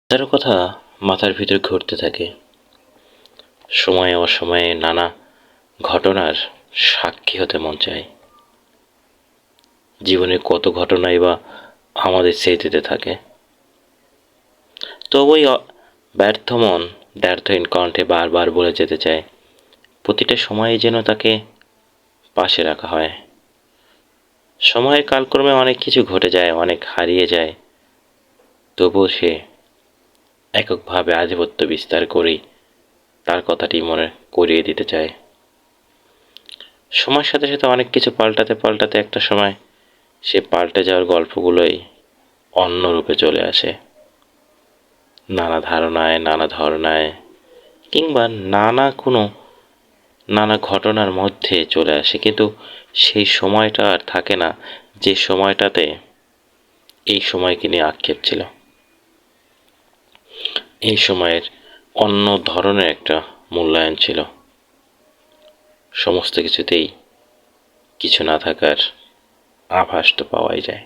হাজারো কথা মাথার ভিতর ঘুরতে থাকে। সময়ে অসময়ে নানা ঘটনার সাক্ষী হতে মন চায়। জীবনে কত ঘটনাই বা আমাদের স্মৃতিতে থাকে। তবুই ব্যর্থ মন ব্যর্থহীন কণ্ঠে বারবার বলে যেতে চায়, প্রতিটা সময়ে যেন তাকে পাশে রাখা হয়। সময়ের কালক্রমে অনেক কিছু ঘটে যায়, অনেক হারিয়ে যায়, তবুও সে এককভাবে আধিপত্য বিস্তার করেই তার কথাটি মনে করিয়ে দিতে চায়। সময়ের সাথে সাথে অনেক কিছু পাল্টাতে পাল্টাতে একটা সময় সে পাল্টে যাওয়ার গল্পগুলোই অন্য রূপে চলে আসে, নানা ধারণায়, নানা ধরনায়, কিংবা নানা ঘটনার মধ্যে চলে আসে। কিন্তু সেই সময়টা আর থাকে না যে সময়টাতে এই সময়কে নিয়ে আক্ষেপ ছিল। এই সময়ের অন্য ধরনের একটা মূল্যায়ন ছিল। সমস্ত কিছুতেই কিছু না থাকার আভাস তো পাওয়াই যায়।